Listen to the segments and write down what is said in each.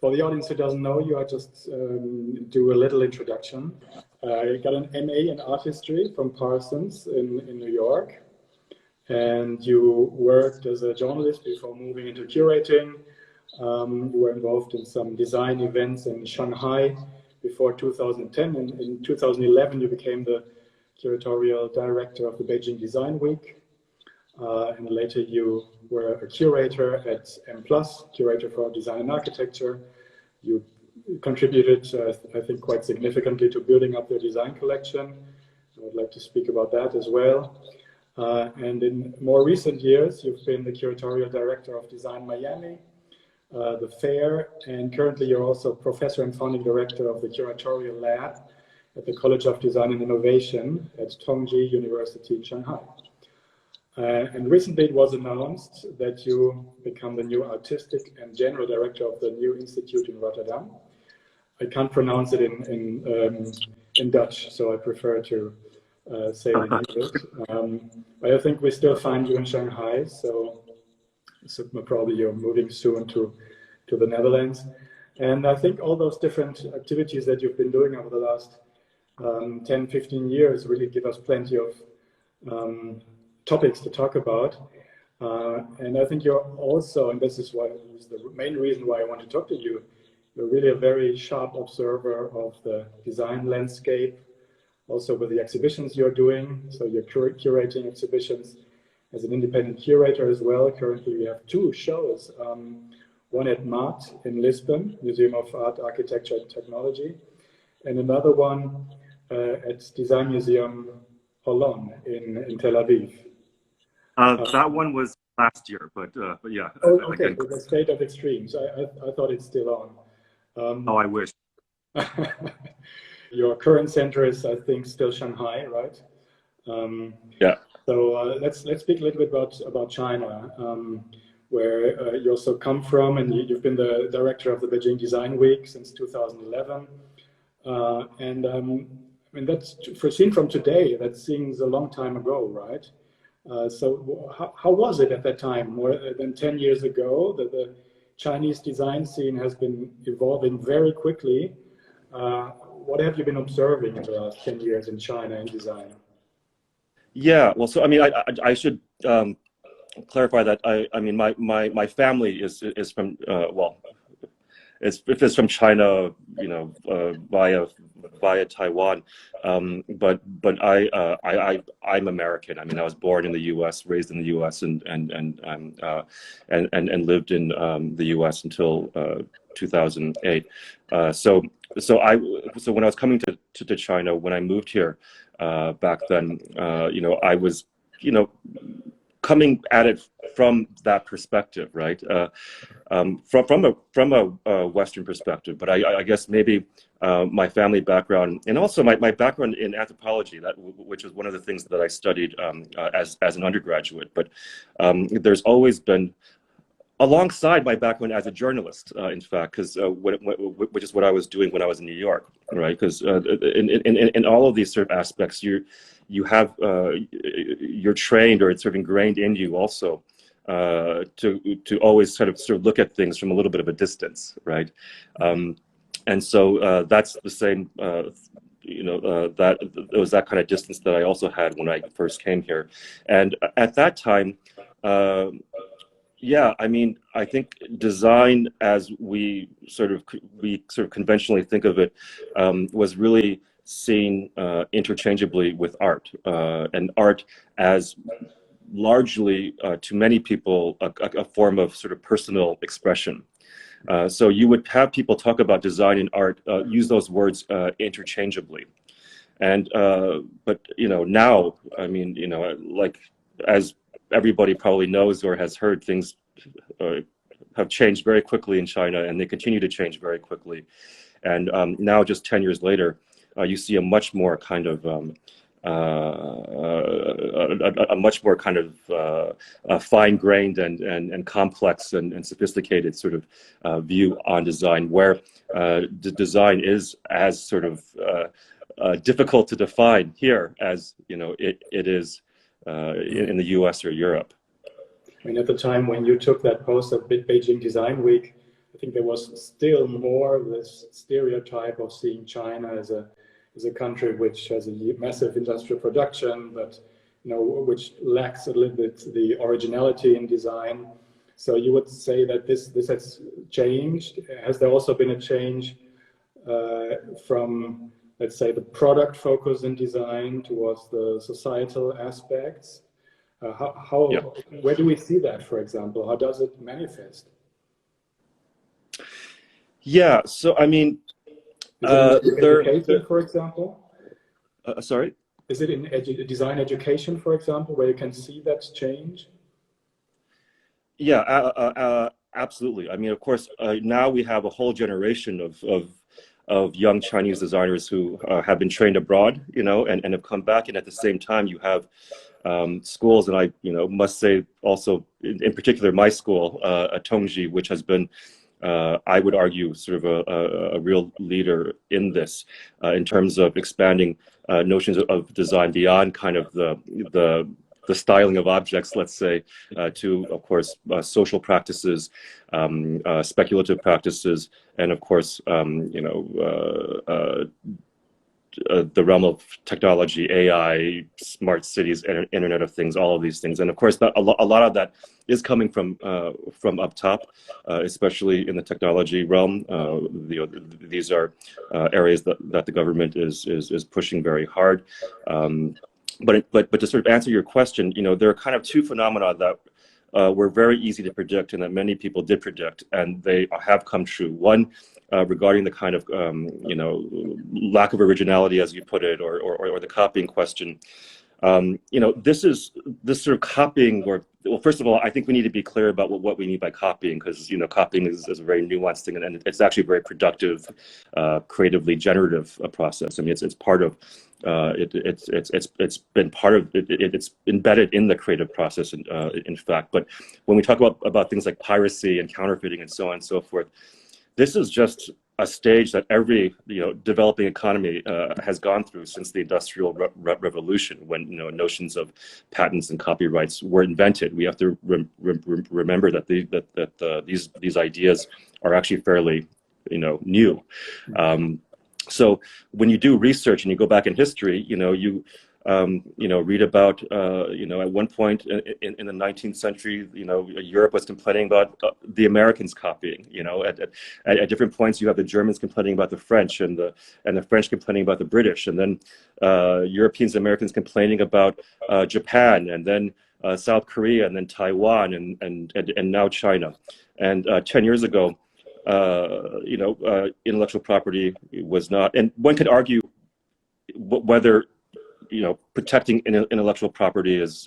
For the audience who doesn't know you, I just do a little introduction. I got an MA in art history from Parsons in New York. And you worked as a journalist before moving into curating. You were involved in some design events in Shanghai before 2010. And in 2011, you became the curatorial director of the Beijing Design Week. And later you were a curator at M+, curator for design and architecture. You contributed, I think, quite significantly to building up their design collection. I would like to speak about that as well. And in more recent years, you've been the curatorial director of Design Miami, the fair, and currently you're also professor and founding director of the Curatorial Lab at the College of Design and Innovation at Tongji University in Shanghai. And recently it was announced that you become the new artistic and general director of the new institute in Rotterdam. I can't pronounce it in Dutch, so I prefer to say it in English. But I think we still find you in Shanghai, so probably you're moving soon to the Netherlands. And I think all those different activities that you've been doing over the last 10, 15 years really give us plenty of topics to talk about. And I think you're also, and this is the main reason why I want to talk to you, you're really a very sharp observer of the design landscape, also with the exhibitions you're doing. So you're curating exhibitions as an independent curator as well. Currently we have 2 shows, one at maat in Lisbon, Museum of Art, Architecture and Technology, and another one at Design Museum Holon in Tel Aviv. That one was last year, but yeah. Oh, okay, with the State of Extremes. I thought it's still on. Oh, I wish. Your current center is, I think, still Shanghai, right? Yeah. So let's speak a little bit about China, where you also come from, and you've been the director of the Beijing Design Week since 2011. And I mean, that's seen from today. That seems a long time ago, right? So how was it at that time, more than 10 years ago, that the Chinese design scene has been evolving very quickly? What have you been observing in the last 10 years in China in design? Yeah, well, so I mean, I should clarify that I mean my family is from well, it's from China, you know, via Taiwan, but I'm American. I mean, I was born in the U.S., raised in the U.S., and lived in the U.S. until 2008. So when I was coming to China, when I moved here back then, you know, I was, you know, coming at it from that perspective, right? From a Western perspective, but I guess maybe my family background and also my background in anthropology, which was one of the things that I studied as an undergraduate. But there's always been, alongside my background as a journalist, in fact, because which is what I was doing when I was in New York, right? Because in all of these sort of aspects, you have you're trained, or it's sort of ingrained in you also to always sort of look at things from a little bit of a distance, right? And so that's the same. You know, that it was that kind of distance that I also had when I first came here, and at that time. Yeah, I mean, I think design, as we sort of conventionally think of it, was really seen interchangeably with art, and art as largely, to many people, a form of sort of personal expression. So you would have people talk about design and art, use those words interchangeably, and but you know, now, I mean, you know, like as everybody probably knows or has heard, things have changed very quickly in China, and they continue to change very quickly. And now, just 10 years later, you see a much more kind of fine-grained and complex and sophisticated sort of view on design, where the design is as sort of difficult to define here as, you know, it is in the US or Europe. I mean, at the time when you took that post at Beijing Design Week, I think there was still more this stereotype of seeing China as a country which has a massive industrial production, but which lacks a little bit the originality in design. So you would say that this has changed. Has there also been a change from, let's say, the product focus in design towards the societal aspects? Where do we see that, for example? How does it manifest? Yeah, so I mean, education, for example? Sorry? Is it in design education, for example, where you can see that change? Yeah, absolutely. I mean, of course, now we have a whole generation of young Chinese designers who have been trained abroad, and have come back. And at the same time, you have schools, and I, must say also, in particular, my school, Tongji, which has been, I would argue, sort of a real leader in this, in terms of expanding notions of design beyond kind of the styling of objects, let's say, to, of course, social practices, speculative practices, and of course, the realm of technology, AI, smart cities, Internet of Things, all of these things. And of course, a lot of that is coming from up top, especially in the technology realm. These are areas that the government is pushing very hard. But to sort of answer your question, there are kind of two phenomena that were very easy to predict and that many people did predict, and they have come true. One, regarding the kind of lack of originality, as you put it, or the copying question. This sort of copying, well, first of all, I think we need to be clear about what we mean by copying, because copying is a very nuanced thing, and it's actually a very productive, creatively generative process. I mean, it's part of it's been part of it's embedded in the creative process, in fact. But when we talk about things like piracy and counterfeiting and so on and so forth, this is just a stage that every developing economy has gone through since the Industrial Revolution, when notions of patents and copyrights were invented. We have to remember that these ideas are actually fairly new. So when you do research and you go back in history, you read about, at one point in the 19th century, Europe was complaining about the Americans copying. At different points, you have the Germans complaining about the French, and the French complaining about the British, and then Europeans and Americans complaining about Japan, and then South Korea, and then Taiwan, and now China. And 10 years ago, intellectual property was not, and one could argue whether protecting intellectual property is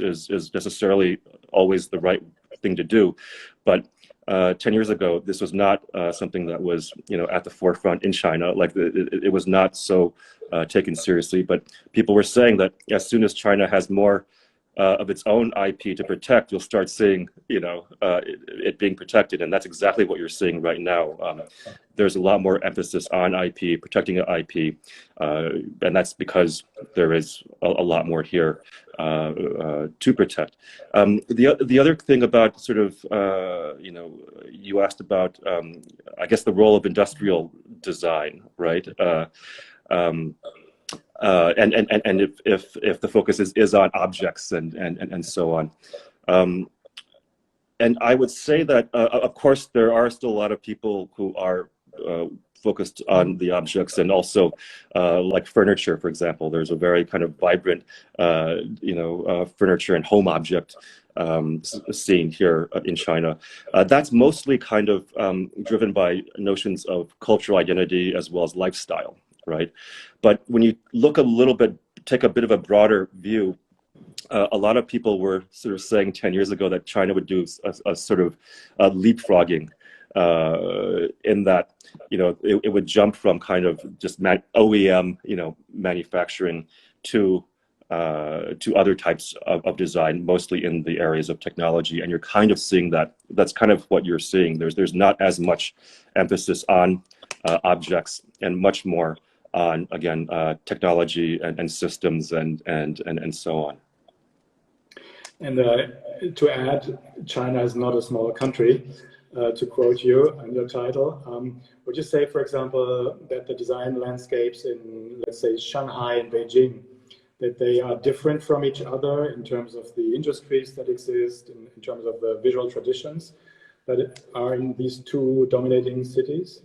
necessarily always the right thing to do. But 10 years ago, this was not something that was at the forefront in China. Like it was not so taken seriously. But people were saying that as soon as China has more of its own IP to protect, you'll start seeing it being protected, and that's exactly what you're seeing right now. There's a lot more emphasis on IP, protecting IP, and that's because there is a lot more here to protect. The other thing about sort of you asked about I guess the role of industrial design, right? And if the focus is on objects and so on. And I would say that, of course, there are still a lot of people who are focused on the objects, and also like furniture, for example. There's a very kind of vibrant, furniture and home object scene here in China. That's mostly kind of driven by notions of cultural identity as well as lifestyle. Right, but when you look a little bit, take a bit of a broader view, a lot of people were sort of saying 10 years ago that China would do a sort of leapfrogging, in that it would jump from kind of just OEM manufacturing to other types of design, mostly in the areas of technology. And you're kind of seeing that. That's kind of what you're seeing. There's not as much emphasis on objects and much more on, again, technology and systems and so on. And to add, China is not a small country. to quote you in your title. Would you say, for example, that the design landscapes in, let's say, Shanghai and Beijing, that they are different from each other in terms of the industries that exist, in terms of the visual traditions that are in these two dominating cities?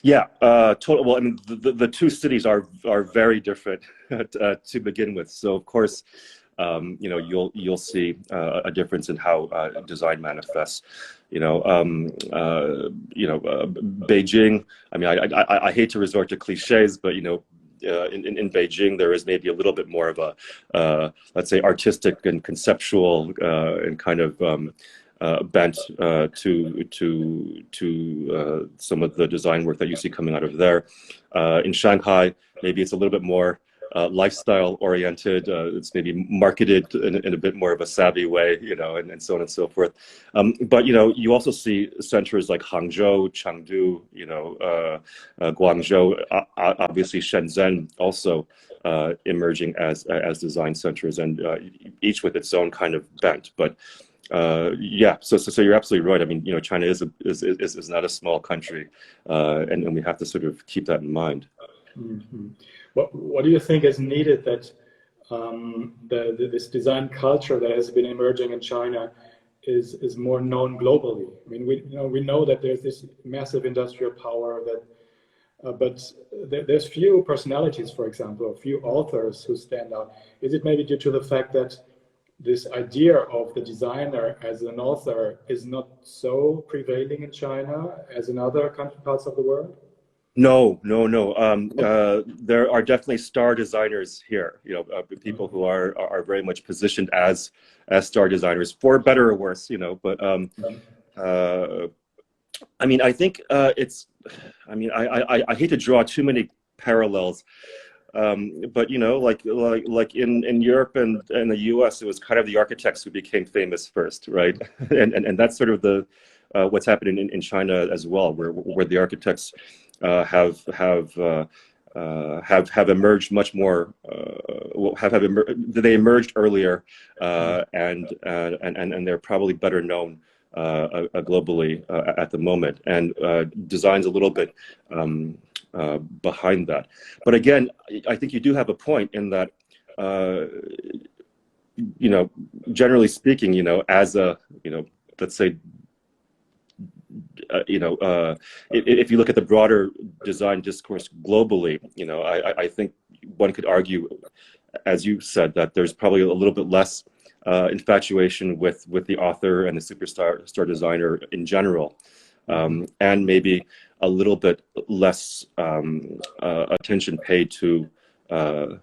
Yeah, totally. Well, I mean, the two cities are very different to begin with. So, of course, you know, you'll see a difference in how design manifests. Beijing. I mean, I hate to resort to cliches, but you know, in Beijing, there is maybe a little bit more of a let's say artistic and conceptual and kind of bent to some of the design work that you see coming out of there. In Shanghai, maybe it's a little bit more lifestyle oriented. It's maybe marketed in a bit more of a savvy way, you know, and so on and so forth. But you know, you also see centers like Hangzhou, Chengdu, you know, Guangzhou, obviously Shenzhen also emerging as design centers, and each with its own kind of bent. But yeah, so you're absolutely right. I mean, you know, China is not a small country, and we have to sort of keep that in mind. Mm-hmm. What do you think is needed that this design culture that has been emerging in China is more known globally? I mean, we know that there's this massive industrial power that, but there's few personalities, for example, few authors who stand out. Is it maybe due to the fact that this idea of the designer as an author is not so prevailing in China as in other parts of the world? No. There are definitely star designers here. You know, people who are very much positioned as star designers, for better or worse. You know, but I mean, I think it's. I mean, I hate to draw too many parallels. But you know, like in Europe and the U.S., it was kind of the architects who became famous first, right? and that's sort of the what's happening in China as well, where the architects have emerged much more. They emerged earlier, and they're probably better known globally at the moment, and design's a little bit behind that. But again, I think you do have a point in that, you know, generally speaking, you know, as a, you know, let's say, if you look at the broader design discourse globally, you know, I think one could argue, as you said, that there's probably a little bit less infatuation with the author and the superstar designer in general, and maybe a little bit less attention paid to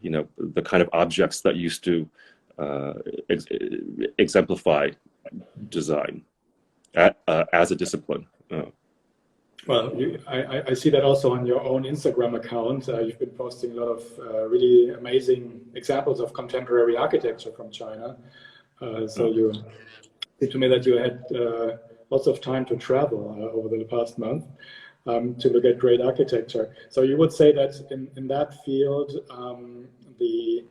you know, the kind of objects that used to exemplify design as a discipline. Well, I see that also on your own Instagram account. You've been posting a lot of really amazing examples of contemporary architecture from China. So you seem to me that you had lots of time to travel over the past month to look at great architecture. So you would say that in that field, the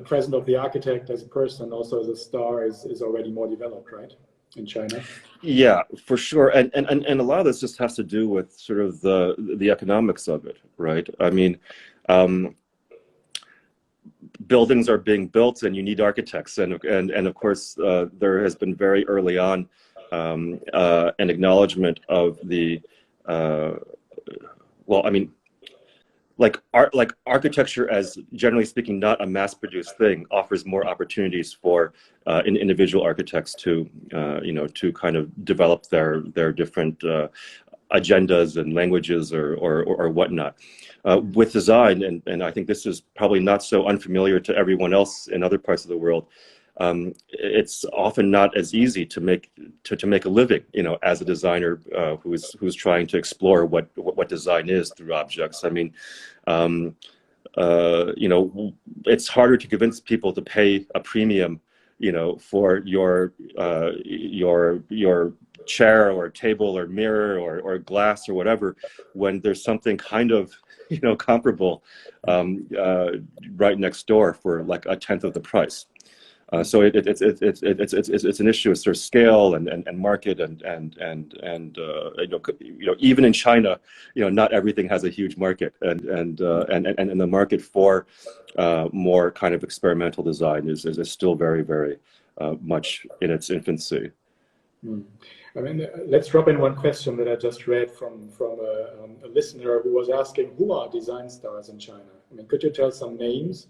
presence of the architect as a person, also as a star, is already more developed, right? In China? Yeah, for sure, and a lot of this just has to do with sort of the economics of it, right? I mean, buildings are being built, and you need architects, and of course, there has been very early on an acknowledgement of the well, I mean, like architecture, as generally speaking, not a mass-produced thing, offers more opportunities for individual architects to you know, to kind of develop their different agendas and languages or whatnot. With design, and I think this is probably not so unfamiliar to everyone else in other parts of the world, it's often not as easy to make a living, you know, as a designer who's trying to explore what design is through objects. I mean, you know, it's harder to convince people to pay a premium, you know, for your chair or table or mirror or glass or whatever, when there's something kind of, you know, comparable right next door for like a tenth of the price. So it's an issue of sort of scale and market even in China, not everything has a huge market, and the market for more kind of experimental design is still very much in its infancy. I mean, let's drop in one question that I just read from a listener who was asking, who are design stars in China? I mean, could you tell some names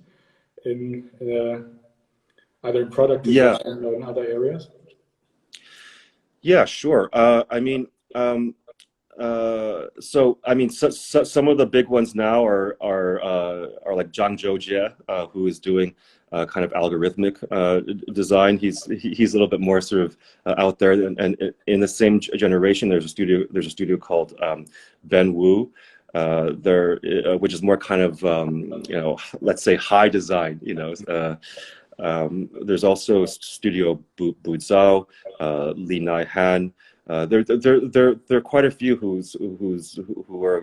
in either in product design or in other areas? Yeah, sure. Some of the big ones now are like Zhang Zhoujie, who is doing kind of algorithmic design. He's a little bit more sort of out there, and in the same generation, there's a studio called Ben Wu, which is more kind of let's say high design. There's also Studio Buzhao, Li Nai Han. There are quite a few who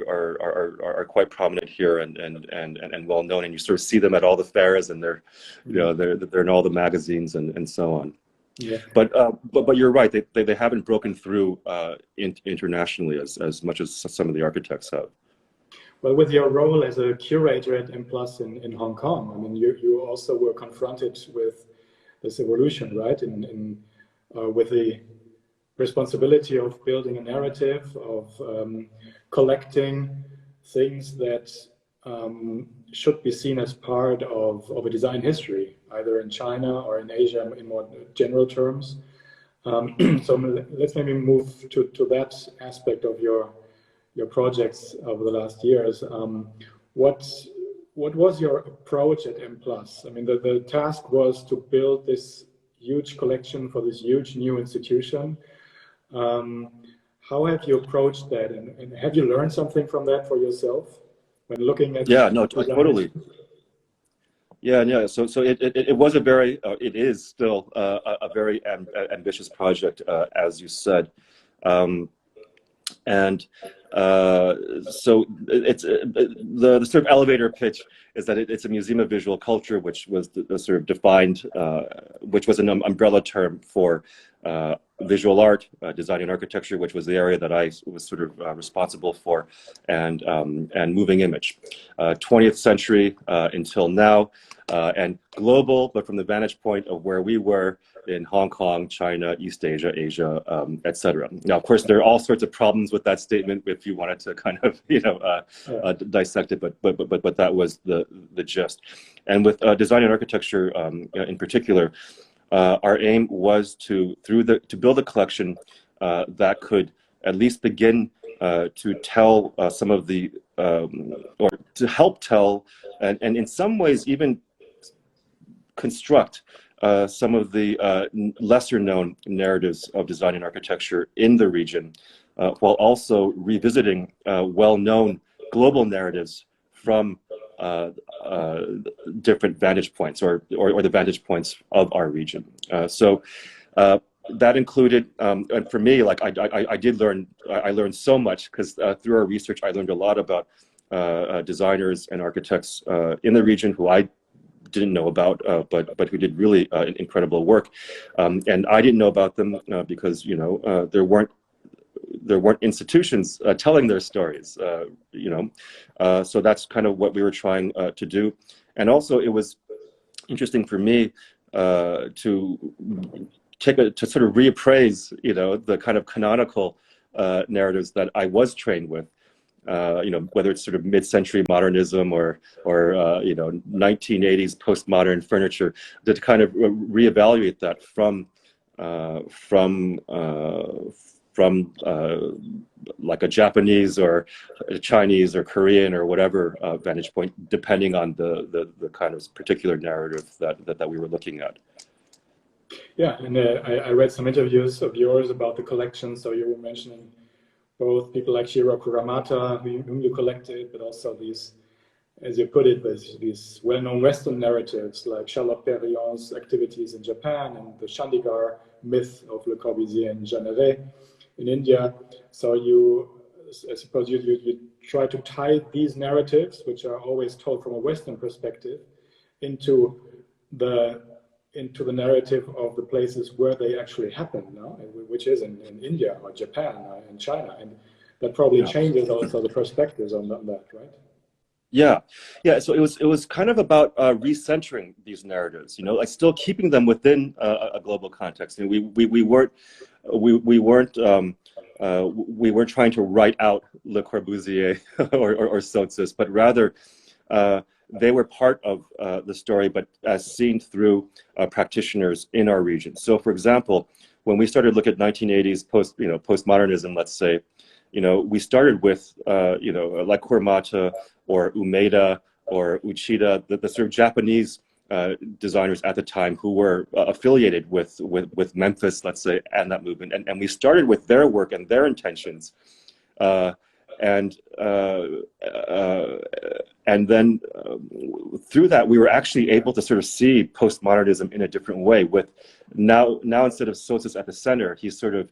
are quite prominent here and well known, and you sort of see them at all the fairs, and they're in all the magazines and so on. Yeah. But you're right, they haven't broken through internationally as much as some of the architects have. Well, with your role as a curator at M+ in Hong Kong, I mean, you also were confronted with this evolution, right? With the responsibility of building a narrative, of collecting things that should be seen as part of a design history, either in China or in Asia in more general terms. So let's maybe move to that aspect of your projects over the last years. What was your approach at M+? I mean, the task was to build this huge collection for this huge new institution. How have you approached that, and have you learned something from that for yourself when looking at? Yeah, no, totally. Yeah. So it was it is still a very ambitious project, as you said. So it's the sort of elevator pitch is that it's a museum of visual culture, which was the sort of defined, which was an umbrella term for visual art, design and architecture, which was the area that I was sort of responsible for, and moving image, 20th century until now, and global, but from the vantage point of where we were in Hong Kong, China, East Asia, etc. Now, of course, there are all sorts of problems with that statement if you wanted to kind of dissect it, but that was the gist. And with design and architecture in particular, our aim was to build a collection that could at least begin to tell some of the or to help tell and in some ways even construct some of the lesser known narratives of design and architecture in the region, while also revisiting well-known global narratives from different vantage points or the vantage points of our region. So that included, and for me, like I learned so much because through our research, I learned a lot about designers and architects in the region who I didn't know about, but who did really incredible work, and I didn't know about them because there weren't institutions telling their stories, so that's kind of what we were trying to do. And also it was interesting for me to sort of reappraise the kind of canonical narratives that I was trained with, whether it's sort of mid-century modernism or 1980s postmodern furniture, to kind of reevaluate that from like a Japanese or a Chinese or Korean or whatever vantage point, depending on the kind of particular narrative that we were looking at. Yeah, and I read some interviews of yours about the collection. So you were mentioning both people like Shiro Kuramata, whom you collected, but also these, as you put it, these well-known Western narratives like Charlotte Perrion's activities in Japan and the Chandigarh myth of Le Corbusier and Jeanneret in India. So I suppose you try to tie these narratives, which are always told from a Western perspective, into the into the narrative of the places where they actually happen, no? Which is in India or Japan or in China, and that probably changes also the perspectives on that, right? Yeah, yeah. So it was kind of about recentering these narratives, like still keeping them within a global context. And we weren't trying to write out Le Corbusier or Sozius, but rather they were part of the story, but as seen through practitioners in our region. So, for example, when we started looking at 1980s postmodernism, let's say, we started with like Kurumata or Umeda or Uchida, the sort of Japanese designers at the time who were affiliated with Memphis, let's say, and that movement, and we started with their work and their intentions, and then through that we were actually able to sort of see postmodernism in a different way. With now instead of Sozius at the center, he's sort of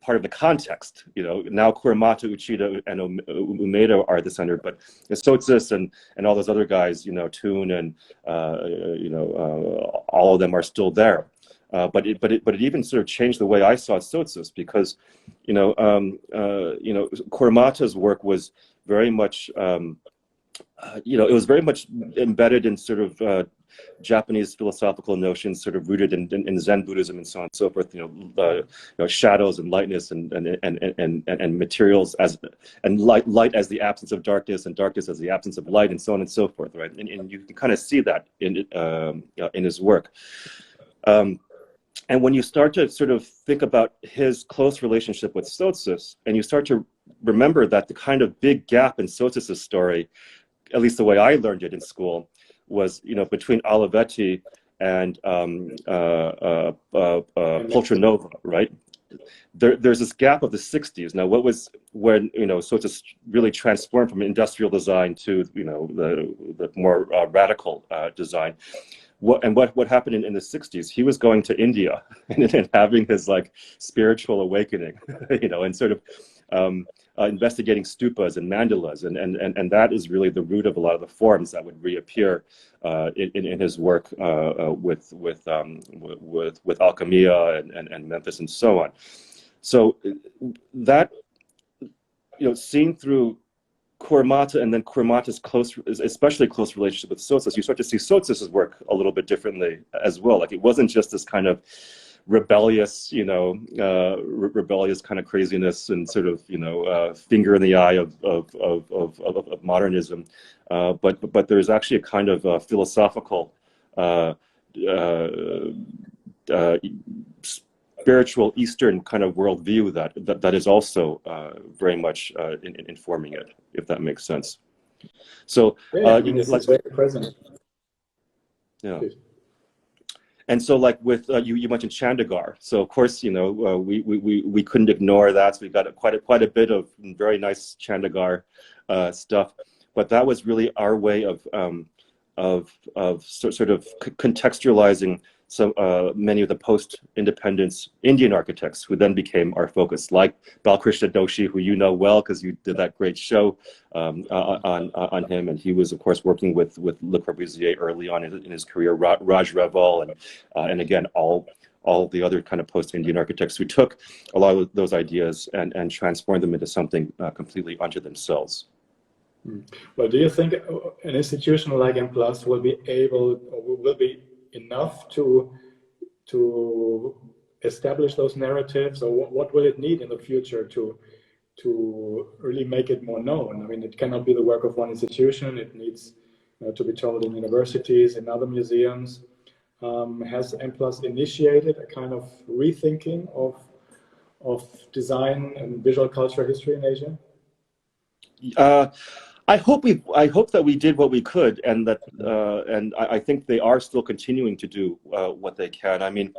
part of the context. Now Kurumata, Uchida, and Umeda are at the center, but Sozius and all those other guys, Toon and all of them are still there. But it even sort of changed the way I saw Sozius, because Kurumata's work was very much it was very much embedded in sort of Japanese philosophical notions, sort of rooted in Zen Buddhism and so on and so forth. Shadows and lightness and materials and light as the absence of darkness, and darkness as the absence of light, and so on and so forth. Right, and you can kind of see that in his work. And when you start to sort of think about his close relationship with Sozius, and you start to remember that the kind of big gap in Sozius's story, at least the way I learned it in school, was between Olivetti and Poltronova, right? There's this gap of the 60s. Now, what was when Sozius really transformed from industrial design to the more radical design. What happened in the 60s? He was going to India and having his spiritual awakening, and sort of investigating stupas and mandalas, and that is really the root of a lot of the forms that would reappear in his work with Alchemia and Memphis and so on. So that seen through Kurumata, and then Kurumata's especially close relationship with Sozius, you start to see Sozius's work a little bit differently as well. Like, it wasn't just this kind of rebellious, rebellious kind of craziness and sort of, finger in the eye of modernism, but there's actually a kind of philosophical, spiritual Eastern kind of worldview that is also very much informing it, if that makes sense. So it's very present. Yeah. And so, with you mentioned Chandigarh. So of course, we couldn't ignore that. So we got quite a bit of very nice Chandigarh stuff. But that was really our way of sort of contextualizing many of the post-independence Indian architects who then became our focus, like Balkrishna Doshi, who you know well because you did that great show on him, and he was of course working with Le Corbusier early on in his career. Raj Raval, and again all the other kind of post-Indian architects who took a lot of those ideas and transformed them into something completely unto themselves. Well, do you think an institution like M+ will be able, or will be enough to establish those narratives, or what will it need in the future to really make it more known? I mean, it cannot be the work of one institution. It needs to be told in universities, in other museums. Has M+ initiated a kind of rethinking of design and visual culture history in Asia? I hope that we did what we could, and that and I think they are still continuing to do what they can. I mean,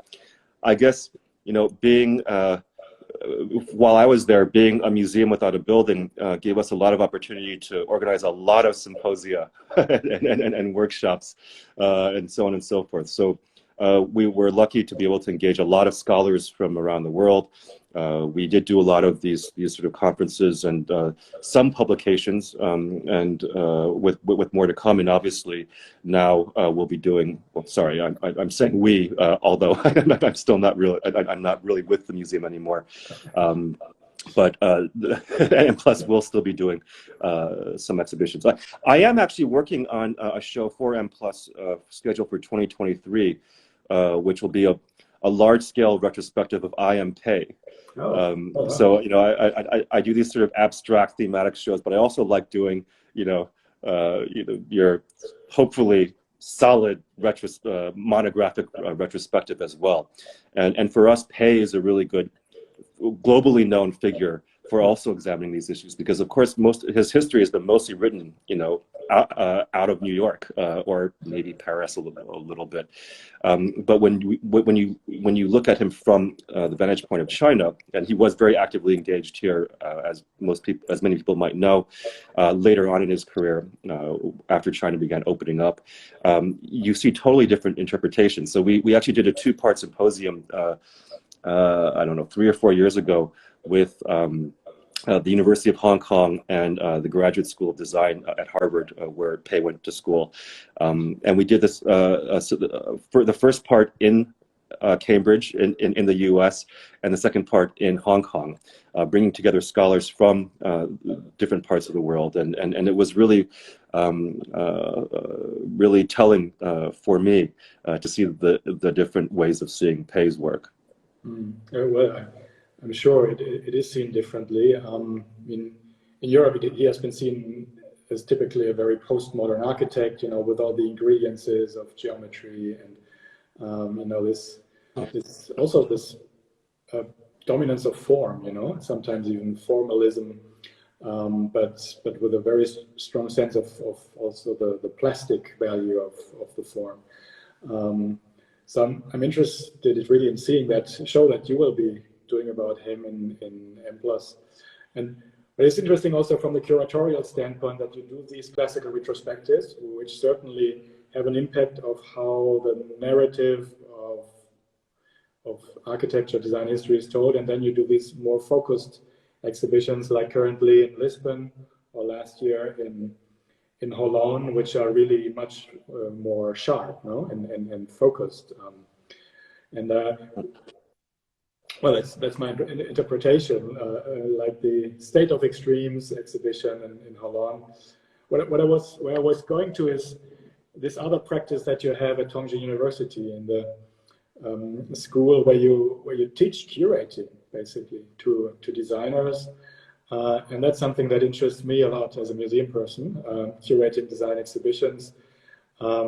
I guess being while I was there, being a museum without a building gave us a lot of opportunity to organize a lot of symposia and workshops and so on and so forth. So we were lucky to be able to engage a lot of scholars from around the world. We did do a lot of these sort of conferences and some publications, and with more to come. And obviously now we'll be doing. Well, sorry, I'm saying we, although I'm still not really. I'm not really with the museum anymore. But and plus we'll still be doing some exhibitions. I am actually working on a show for M+ scheduled for 2023, which will be a large-scale retrospective of I Am Pei. So I do these sort of abstract thematic shows, but I also like doing your hopefully solid monographic retrospective as well. And for us, Pei is a really good globally known figure for also examining these issues, because of course his history has been mostly written out of New York or maybe Paris a little bit, but when you look at him from the vantage point of China, and he was very actively engaged here, as many people might know, later on in his career, after China began opening up, you see totally different interpretations. So we actually did a 2-part symposium I don't know, 3 or 4 years ago with the University of Hong Kong and the Graduate School of Design at Harvard, where Pei went to school. And we did this for the first part in Cambridge in the US, and the second part in Hong Kong, bringing together scholars from different parts of the world. And it was really, really telling for me to see the different ways of seeing Pei's work. Well, I'm sure it is seen differently. In Europe, he has been seen as typically a very postmodern architect, with all the ingredients of geometry and this also this dominance of form, sometimes even formalism, but with a very strong sense of also the plastic value of the form. So I'm interested really in seeing that show that you will be doing about him in M+. But it's interesting also from the curatorial standpoint that you do these classical retrospectives, which certainly have an impact of how the narrative of architecture, design history is told, and then you do these more focused exhibitions, like currently in Lisbon or last year in Holon, which are really much more sharp, and focused. Well, that's my interpretation. Like the State of Extremes exhibition in Holon. Where I was going to is this other practice that you have at Tongji University in the school where you teach curating basically to designers. And that's something that interests me a lot as a museum person, curating design exhibitions. How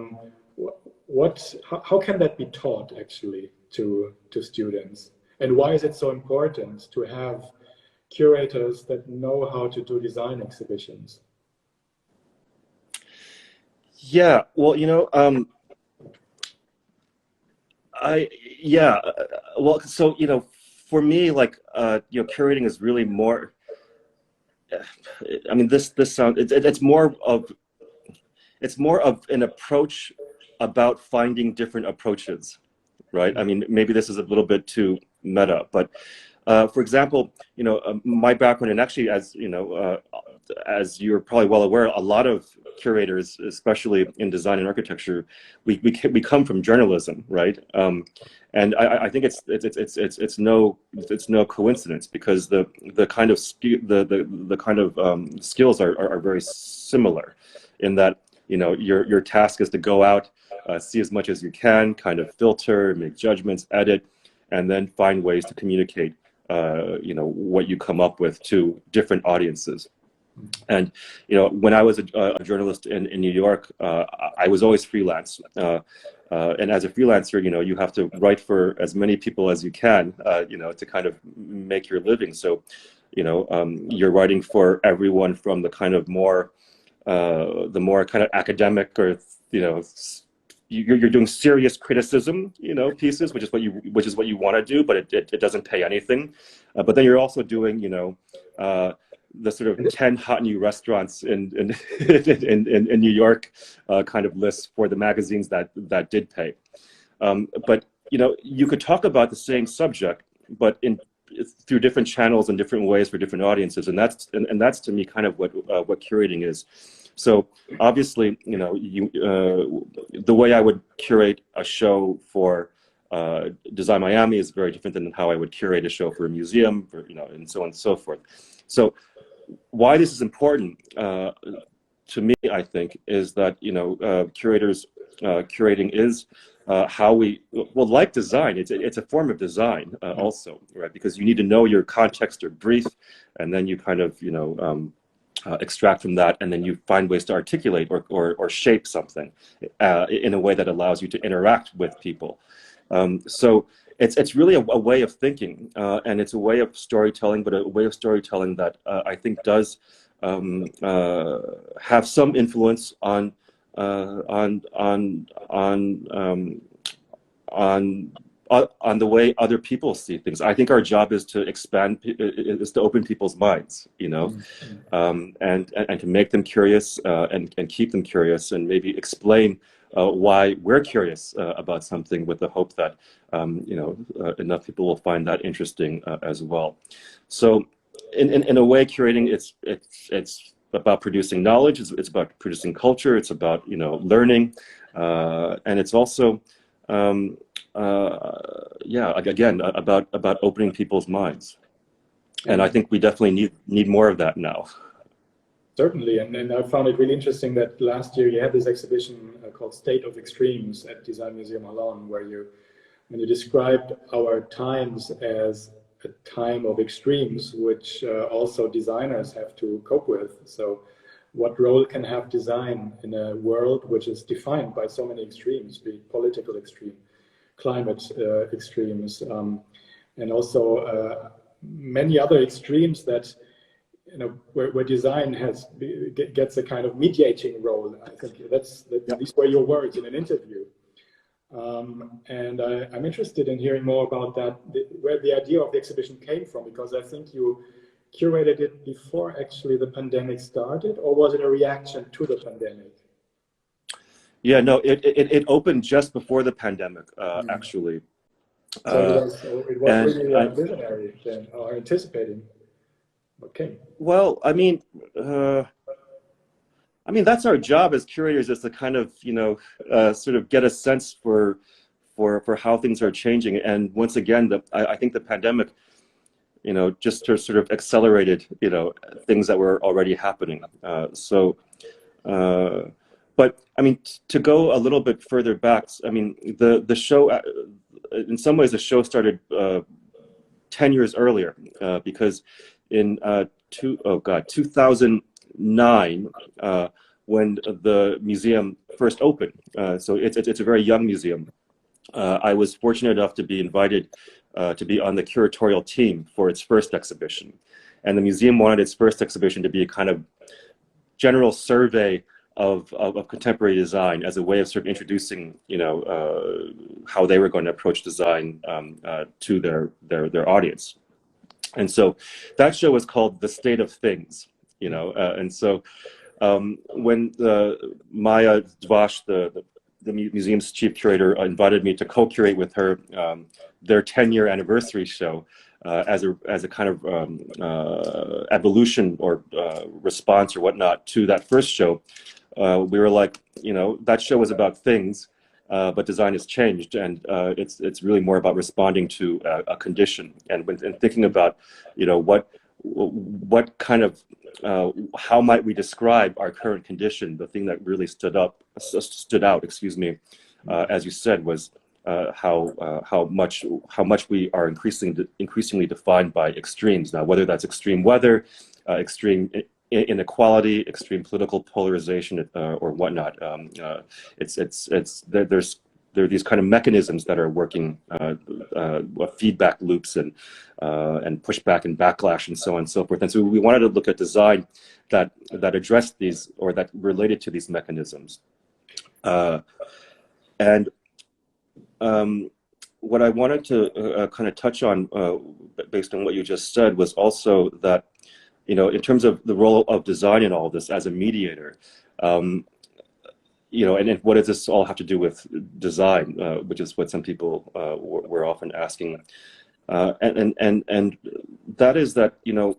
can that be taught actually to students? And why is it so important to have curators that know how to do design exhibitions? Yeah, well, for me, like, curating is really more. I mean, this sound it's more of an approach about finding different approaches, right? I mean, maybe this is a little bit too meta, but for example, my background, and actually, as you're probably well aware, a lot of curators, especially in design and architecture, we come from journalism, right? And I think it's no coincidence, because the kind of skills are very similar, in that your task is to go out, see as much as you can, kind of filter, make judgments, edit, and then find ways to communicate what you come up with to different audiences. And when I was a journalist in New York, I was always freelance, and as a freelancer, you have to write for as many people as you can, to kind of make your living. So you're writing for everyone from the kind of more kind of academic, or you're doing serious criticism, pieces, which is what you want to do, but it doesn't pay anything. But then you're also doing the sort of 10 hot new restaurants in New York kind of lists for the magazines that did pay. But you could talk about the same subject, but in through different channels and different ways for different audiences, and that's to me kind of what curating is. So obviously, you know, the way I would curate a show for Design Miami is very different than how I would curate a show for a museum, you know, and so on and so forth. So why this is important to me, I think, is that, you know, curators curating is how we, well, like design, it's a form of design also, right? Because you need to know your context or brief, and then you kind of, you know, extract from that, and then you find ways to articulate or shape something in a way that allows you to interact with people. So it's really a way of thinking, and it's a way of storytelling, but a way of storytelling that I think does have some influence on the way other people see things. I think our job is to expand, is to open people's minds, you know, and to make them curious and keep them curious, and maybe explain why we're curious about something, with the hope that you know, enough people will find that interesting as well. So in a way, curating, it's about producing knowledge, it's about producing culture, it's about, you know, learning, and it's also yeah, again, about opening people's minds. And I think we definitely need more of that now. Certainly, and I found it really interesting that last year you had this exhibition called State of Extremes at Design Museum Holon, where when you described our times as a time of extremes, which also designers have to cope with. So what role can have design in a world which is defined by so many extremes, be it political extreme, climate extremes, and also many other extremes that, you know, where design gets a kind of mediating role. I think these were your words in an interview. And I'm interested in hearing more about that, where the idea of the exhibition came from, because I think you curated it before actually the pandemic started, or was it a reaction to the pandemic? Yeah, no, it opened just before the pandemic, actually. So it was really visionary then, or anticipating. Okay. Well, I mean, that's our job as curators, is to kind of, you know, sort of get a sense for how things are changing. And once again, I think the pandemic, you know, just sort of accelerated, you know, things that were already happening. But I mean, to go a little bit further back, I mean, the show, in some ways, the show started 10 years earlier, because in 2009, when the museum first opened, so it's a very young museum. I was fortunate enough to be invited to be on the curatorial team for its first exhibition, and the museum wanted its first exhibition to be a kind of general survey of contemporary design, as a way of sort of introducing, you know, how they were going to approach design to their audience. And so that show was called The State of Things, you know, and so when Maya Dvash, the museum's chief curator, invited me to co-curate with her their 10-year anniversary show as a kind of evolution or response or whatnot to that first show, we were like, you know, that show was about things, but design has changed, and it's really more about responding to a condition, and thinking about, you know, what kind of how might we describe our current condition. The thing that really stood out, excuse me, as you said, was how much we are increasingly defined by extremes now, whether that's extreme weather, extreme inequality, extreme political polarization, or whatnot. There are these kind of mechanisms that are working, feedback loops and pushback and backlash and so on and so forth. And so we wanted to look at design that addressed these, or that related to these mechanisms. And what I wanted to kind of touch on, based on what you just said, was also that, you know, in terms of the role of design in all this as a mediator, you know, and what does this all have to do with design, which is what some people were often asking. And that is that, you know,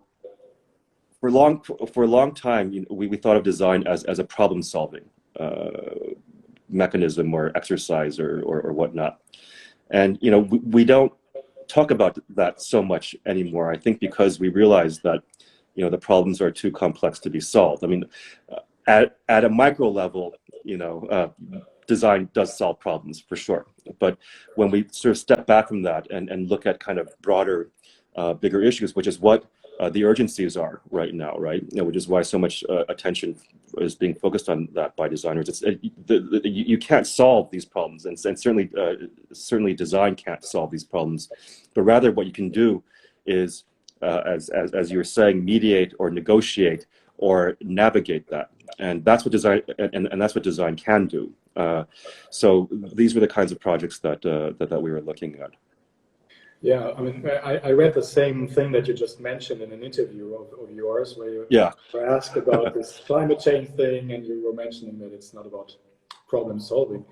for a long time, you know, we thought of design as a problem solving mechanism or exercise or whatnot. And, you know, we don't talk about that so much anymore, I think, because we realize that, you know, the problems are too complex to be solved. I mean, at a micro level, you know, design does solve problems for sure. But when we sort of step back from that and look at kind of broader, bigger issues, which is what the urgencies are right now, right? You know, which is why so much attention is being focused on that by designers. It's you can't solve these problems, and certainly design can't solve these problems, but rather what you can do is, as you were saying, mediate or negotiate or navigate that, and that's what design and that's what design can do. So these were the kinds of projects that that we were looking at. Yeah, I mean, I read the same thing that you just mentioned in an interview of yours, where you were asked about this climate change thing, and you were mentioning that it's not about problem solving.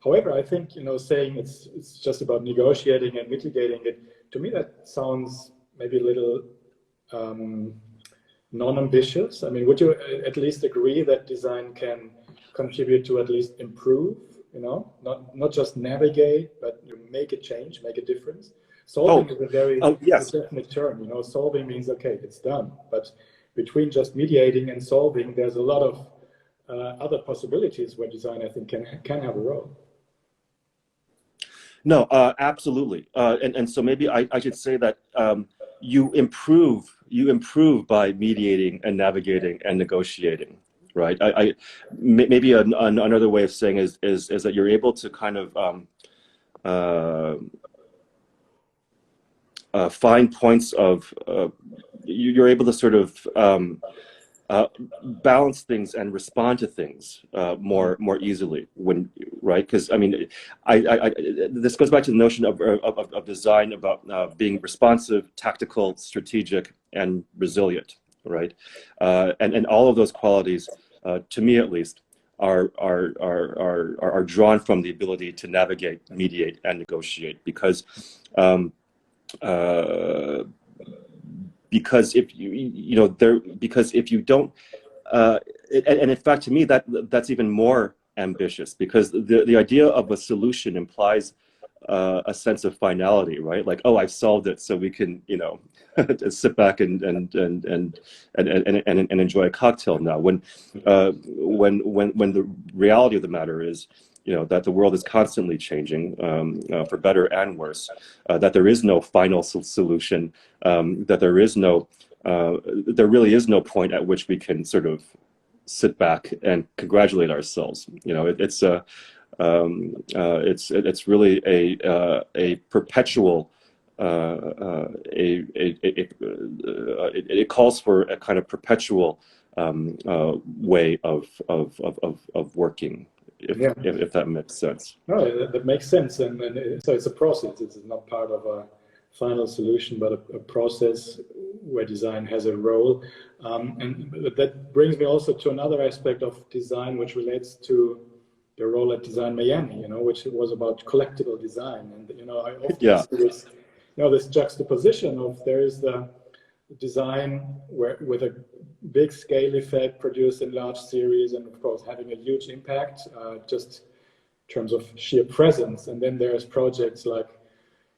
However, I think, you know, saying it's just about negotiating and mitigating it, to me that sounds maybe a little non-ambitious. I mean, would you at least agree that design can contribute to at least improve? You know, not just navigate, but you make a change, make a difference. Solving is a very definite term. You know, solving means, okay, it's done. But between just mediating and solving, there's a lot of other possibilities where design, I think, can have a role. No, absolutely. And so maybe I should say that you improve by mediating and navigating and negotiating. Right. Maybe another way of saying is that you're able to kind of find points of you're able to sort of balance things and respond to things more easily right, because I mean this goes back to the notion of design about being responsive, tactical, strategic, and resilient, right, and all of those qualities, to me at least, are drawn from the ability to navigate, mediate, and negotiate. Because if if you don't, and in fact, to me that's even more ambitious, because the idea of a solution implies a sense of finality, right? Like, oh, I've solved it, so we can, you know, sit back and enjoy a cocktail now. When the reality of the matter is, you know, that the world is constantly changing, for better and worse. That there is no final solution. That there really is no point at which we can sort of sit back and congratulate ourselves. You know, it's really a perpetual. It calls for a kind of perpetual way of working, if that makes sense. No, that makes sense, and so it's a process. It's not part of a final solution, but a process where design has a role. And that brings me also to another aspect of design, which relates to the role at Design Miami, you know, which was about collectible design. And, you know, I often see this, you know, this juxtaposition of there is the design with a big scale effect produced in large series, and of course having a huge impact just in terms of sheer presence. And then there's projects like,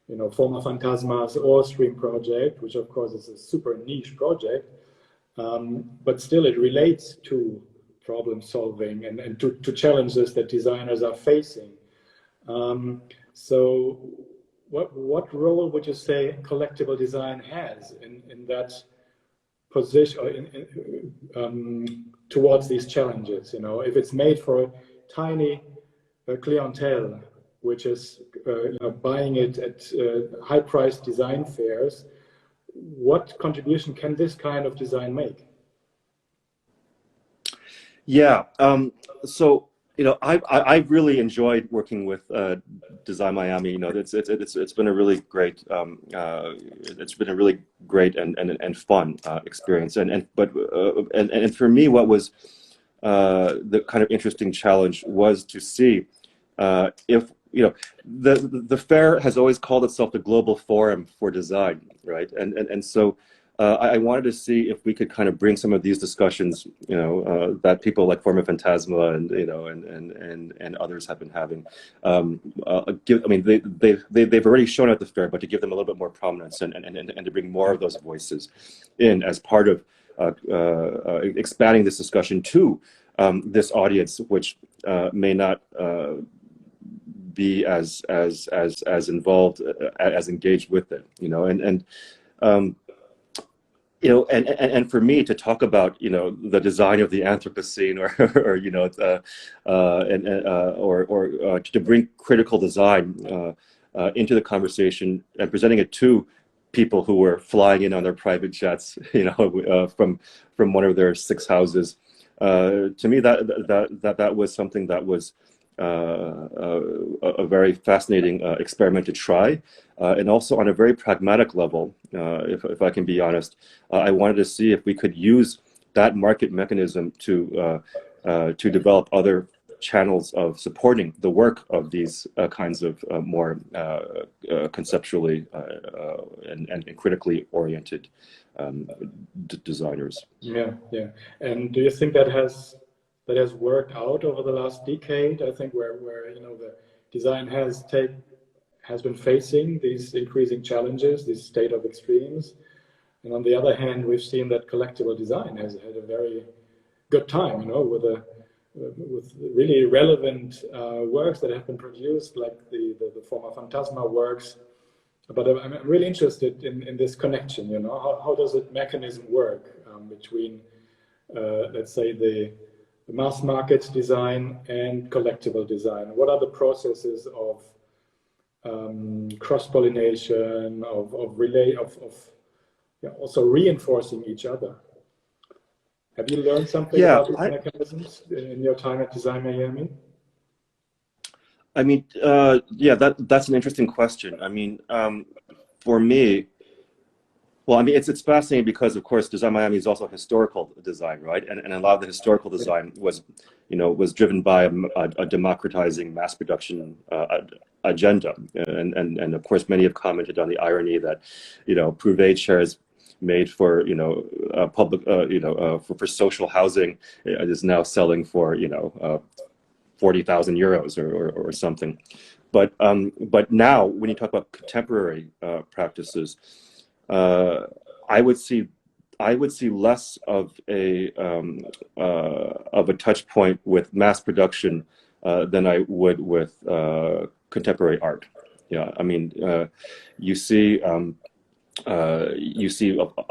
you know, Forma Fantasma's Ore Stream project, which of course is a super niche project, but still it relates to problem solving and to challenges that designers are facing. So what role would you say collectible design has in that position, towards these challenges? You know, if it's made for a tiny clientele, which is you know, buying it at high-priced design fairs, what contribution can this kind of design make? Yeah, so, you know, I've really enjoyed working with Design Miami. You know, it's been a really great and fun experience. And for me, what was the kind of interesting challenge was to see if you know, the fair has always called itself the global forum for design, right? And so I wanted to see if we could kind of bring some of these discussions, you know, that people like Forma Fantasma and you know and others have been having. I mean, they've already shown at the fair, but to give them a little bit more prominence and to bring more of those voices in as part of expanding this discussion to this audience, which may not be as involved, as engaged with it, you know, you know, and for me to talk about, you know, the design of the Anthropocene, or you know, to bring critical design into the conversation and presenting it to people who were flying in on their private jets, you know, from one of their 6 houses. To me, that was something that was a very fascinating experiment to try, and also on a very pragmatic level, if I can be honest, I wanted to see if we could use that market mechanism to develop other channels of supporting the work of these kinds of more conceptually and critically oriented designers. Yeah, yeah. And do you think that has worked out over the last decade? I think where you know the design has been facing these increasing challenges, this state of extremes, and on the other hand, we've seen that collectible design has had a very good time, you know, with really relevant works that have been produced, like the Forma Fantasma works. But I'm really interested in this connection, you know, how does the mechanism work between, let's say, the mass market design and collectible design? What are the processes of cross-pollination, of also reinforcing each other? Have you learned something about these mechanisms in your time at Design Miami? I mean, yeah, that's an interesting question. I mean, for me, well, I mean, it's fascinating because, of course, Design Miami is also historical design, right? And a lot of the historical design was, you know, was driven by a democratizing mass production agenda. And of course, many have commented on the irony that, you know, Prouvé chairs made for, you know, public, you know, for social housing is now selling for, you know, 40,000 euros or something. But now, when you talk about contemporary practices, I would see less of a touch point with mass production than I would with contemporary art. Yeah, I mean, you see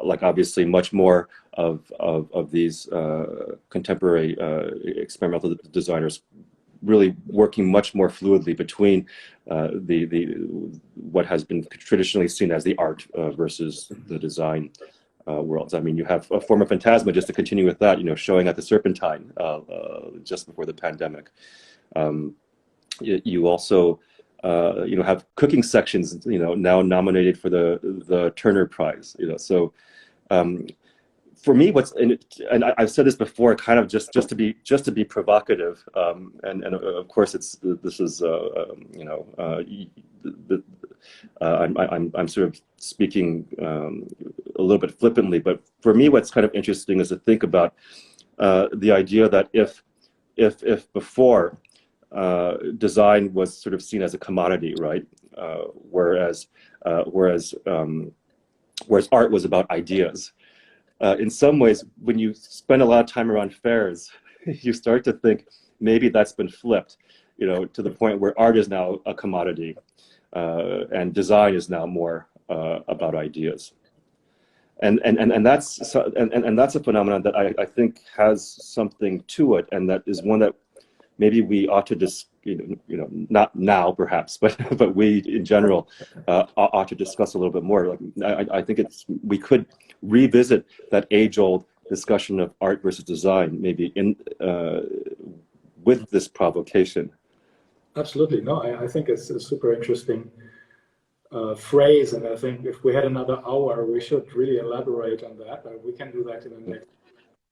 like obviously much more of these contemporary experimental designers really working much more fluidly between what has been traditionally seen as the art versus the design worlds. I mean, you have a Forma Fantasma, just to continue with that, you know, showing at the Serpentine just before the pandemic. You also you know, have cooking sections, you know, now nominated for the Turner Prize, you know. So for me, and I've said this before, kind of just to be provocative, and of course this is you know, I'm sort of speaking a little bit flippantly, but for me, what's kind of interesting is to think about the idea that if before design was sort of seen as a commodity, right, whereas art was about ideas. In some ways, when you spend a lot of time around fairs, you start to think maybe that's been flipped, you know, to the point where art is now a commodity, and design is now more about ideas. And that's a phenomenon that I think has something to it, and that is one that maybe we ought to not now perhaps, but we in general ought to discuss a little bit more. Like I think we could revisit that age-old discussion of art versus design, maybe with this provocation. Absolutely, no. I think it's a super interesting phrase, and I think if we had another hour, we should really elaborate on that. But we can do that in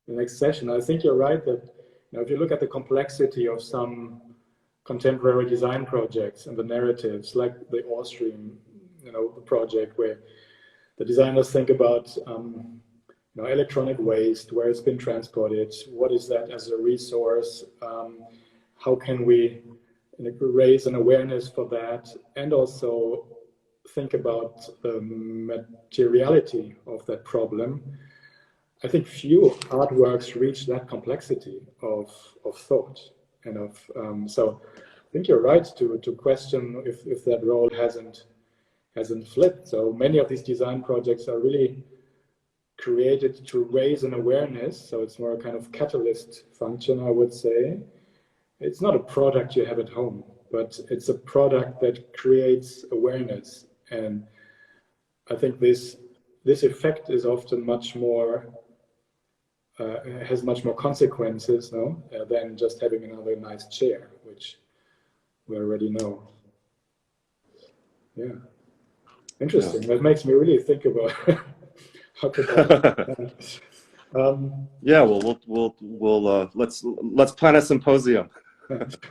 the next session. I think you're right that, you know, if you look at the complexity of some contemporary design projects and the narratives, like the Austria, project where the designers think about electronic waste, where it's been transported, what is that as a resource, how can we raise an awareness for that, and also think about the materiality of that problem. I think few artworks reach that complexity of thought and of so I think you're right to question if that role hasn't flipped. So many of these design projects are really created to raise an awareness, so it's more a kind of catalyst function, I would say. It's not a product you have at home, but it's a product that creates awareness. And I think this effect is often much more, has much more consequences than just having another nice chair, which we already know. Yeah, interesting. Yeah. That makes me really think about how could that. Yeah, we'll let's plan a symposium.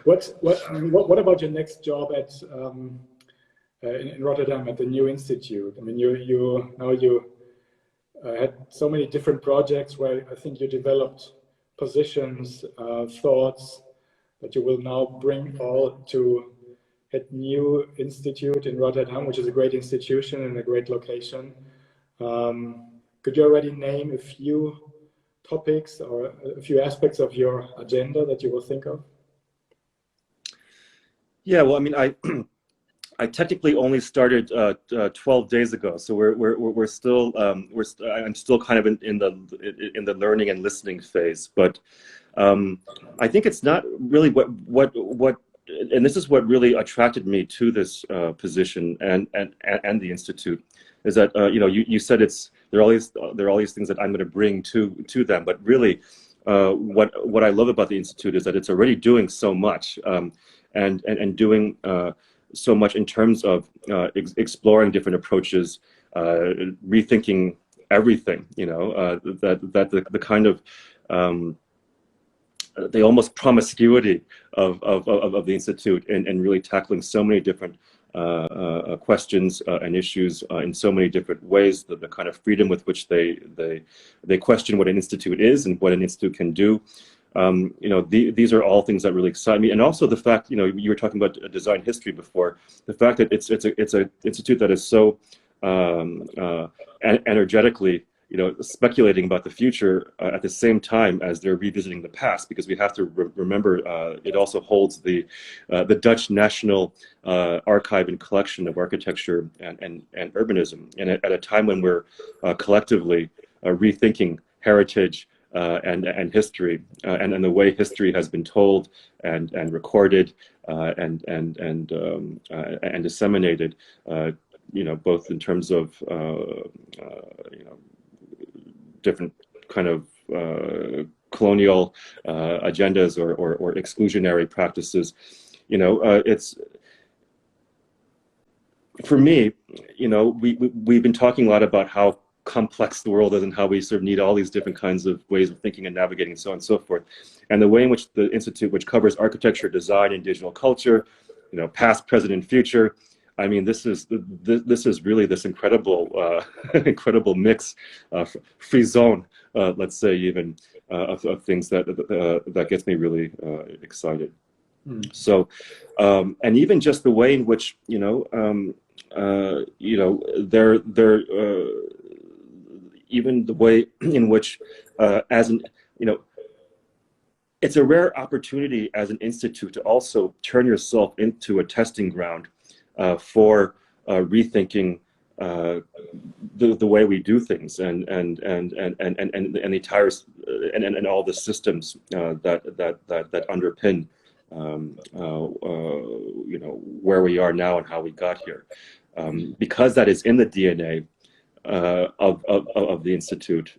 What about your next job at in Rotterdam at the new institute? I mean, you had so many different projects where I think you developed positions, thoughts that you will now bring all to a new institute in Rotterdam, which is a great institution and a great location. Could you already name a few topics or a few aspects of your agenda that you will think of? Yeah, well, I mean, I technically only started 12 days ago, so we're still I'm still kind of in the learning and listening phase. But I think it's not really what and this is what really attracted me to this position and the institute, is that you said there are all these things that I'm going to bring to them, but really what I love about the institute is that it's already doing so much and doing so much in terms of exploring different approaches, rethinking everything. That the kind of the almost promiscuity of the institute and really tackling so many different questions and issues in so many different ways. The kind of freedom with which they question what an institute is and what an institute can do. These are all things that really excite me, and also the fact, you were talking about design history before. The fact that it's an institute that is so energetically, speculating about the future at the same time as they're revisiting the past, because we have to remember it also holds the Dutch National Archive and Collection of Architecture and Urbanism, and at a time when we're collectively rethinking heritage. And history, and the way history has been told and recorded and disseminated, both in terms of different kind of colonial agendas or exclusionary practices. It's, for me, we've been talking a lot about how complex the world is and how we sort of need all these different kinds of ways of thinking and navigating and so on and so forth. And the way in which the Institute, which covers architecture, design, and digital culture, past, present, and future, I mean, this is really this incredible incredible mix, free zone, let's say, even of things that gets me really excited. So, and even just the way in which they're even the way in which, it's a rare opportunity as an institute to also turn yourself into a testing ground for rethinking the way we do things and the entire and all the systems that underpin where we are now and how we got here, because that is in the DNA of the institute.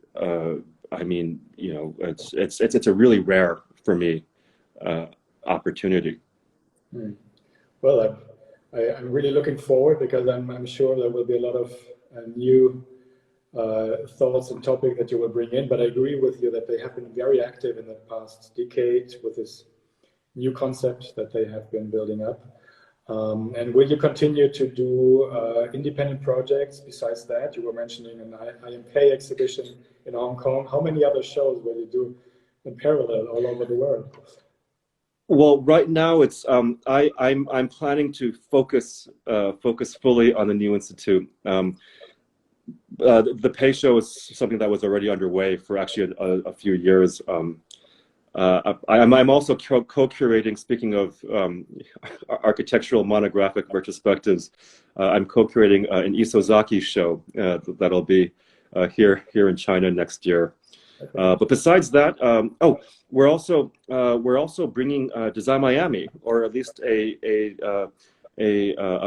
I mean, it's a really rare, for me, opportunity. Well, I'm really looking forward, because I'm sure there will be a lot of new thoughts and topics that you will bring in. But I agree with you that they have been very active in the past decade with this new concept that they have been building up. And will you continue to do independent projects besides that? You were mentioning an IMK exhibition in Hong Kong. How many other shows will you do in parallel all over the world? Well, right now it's I'm planning to focus fully on the new institute. The Pei show is something that was already underway for actually a few years. I'm also co-curating, speaking of architectural monographic retrospectives, I'm co-curating an Isozaki show that'll be here in China next year. But besides that, we're also bringing Design Miami, or at least a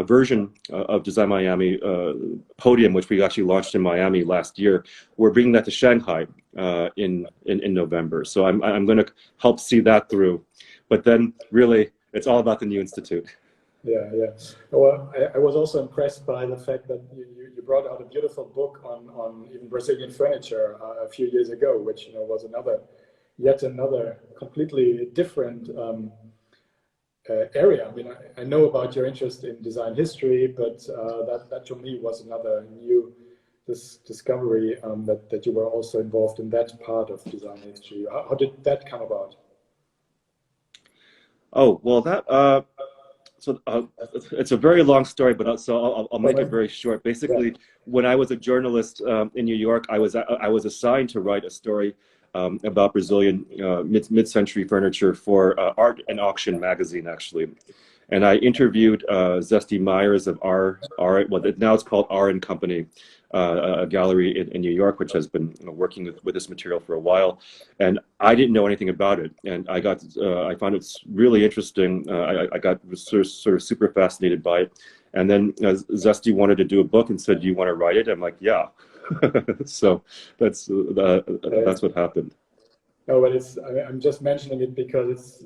version of Design Miami podium, which we actually launched in Miami last year. We're bringing that to Shanghai in November. So I'm going to help see that through. But then really, it's all about the new institute. Yeah, yeah. Well, I was also impressed by the fact that you brought out a beautiful book on even Brazilian furniture a few years ago, which was yet another completely different area. I mean, I know about your interest in design history, but that to me was another new discovery that you were also involved in that part of design history. How did that come about? Oh, well, that it's a very long story, but I'll make it very short. Basically, when I was a journalist in New York, I was assigned to write a story about Brazilian mid-century furniture for Art and Auction magazine, actually. And I interviewed Zesty Myers of now it's called R & Company, a gallery in New York, which has been working with this material for a while. And I didn't know anything about it. And I found it really interesting. I got sort of super fascinated by it. And then Zesty wanted to do a book and said, "Do you want to write it?" I'm like, "Yeah." So that's what happened. No, but I'm just mentioning it because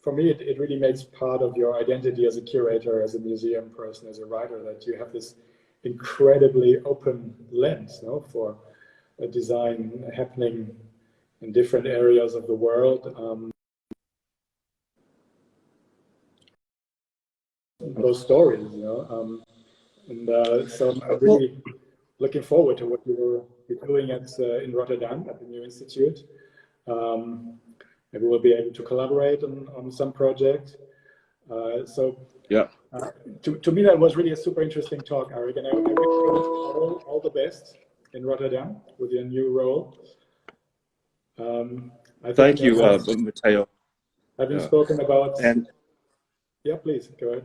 for me, it really makes part of your identity as a curator, as a museum person, as a writer, that you have this incredibly open lens, for a design happening in different areas of the world. Those stories, and so I'm really looking forward to what you're doing in Rotterdam at the new institute. Maybe we'll be able to collaborate on some project. So yeah, to me that was really a super interesting talk, Aric, and I wish you all the best in Rotterdam with your new role. Thank you, Matteo. Having spoken about, yeah, please go ahead.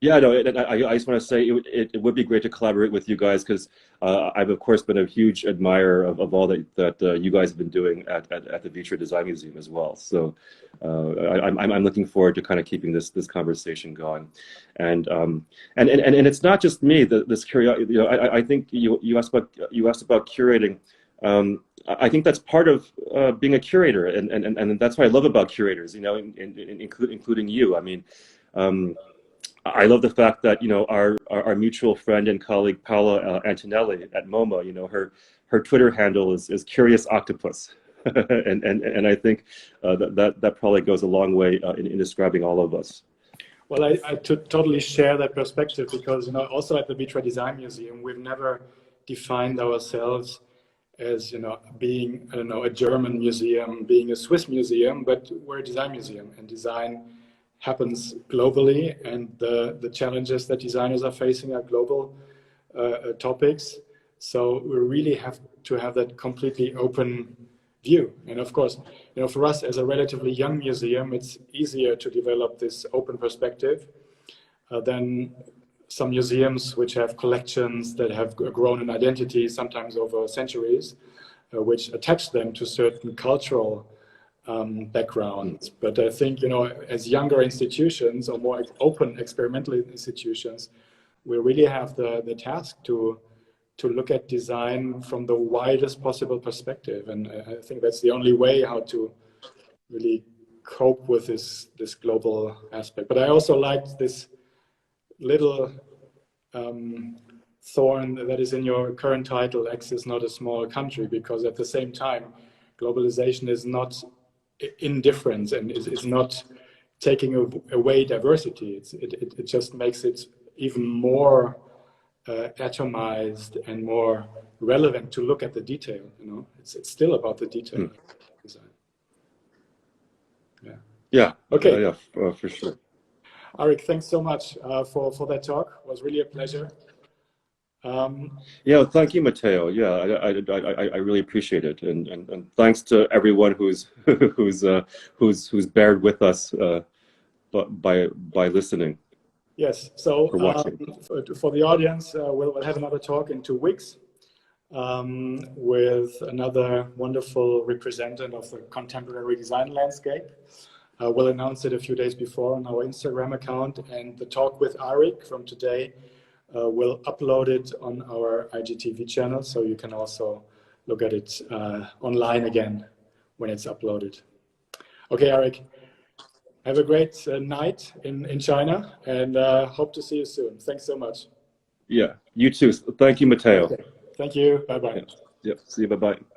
Yeah, no, I just want to say it would be great to collaborate with you guys, because I've of course been a huge admirer of all that you guys have been doing at the Vitra Design Museum as well. So I'm looking forward to kind of keeping this conversation going, and it's not just me. This curiosity, I think you asked about curating. I think that's part of being a curator, and that's what I love about curators. Including you. I mean. I love the fact that our mutual friend and colleague Paola Antonelli at MoMA, her Twitter handle is Curious Octopus, and I think that probably goes a long way in describing all of us. Well, I totally share that perspective, because also at the Vitra Design Museum, we've never defined ourselves as being a German museum, being a Swiss museum, but we're a design museum, and design happens globally, and the challenges that designers are facing are global topics. So we really have to have that completely open view. And of course, for us as a relatively young museum, it's easier to develop this open perspective than some museums which have collections that have grown in identity, sometimes over centuries, which attach them to certain cultural backgrounds. But I think, as younger institutions or more open experimental institutions, we really have the task to look at design from the widest possible perspective. And I think that's the only way how to really cope with this global aspect. But I also liked this little thorn that is in your current title, X is not a small country, because at the same time, globalization is not indifference, and is not taking away diversity. It just makes it even more atomized and more relevant to look at the detail. You know, it's still about the detail. Design. Yeah. Yeah. Okay. Yeah, for sure. Aric, thanks so much for that talk. It was really a pleasure. Yeah, thank you, Matteo. Yeah, I really appreciate it, and thanks to everyone who's bared with us by listening. Yes. So for the audience, we'll have another talk in 2 weeks with another wonderful representative of the contemporary design landscape. We'll announce it a few days before on our Instagram account, and the talk with Aric from today, we'll upload it on our IGTV channel, so you can also look at it online again when it's uploaded. Okay, Aric, have a great night in China, and hope to see you soon. Thanks so much. Yeah, you too. Thank you, Matteo. Okay. Thank you. Bye-bye. Yeah. See you. Bye-bye.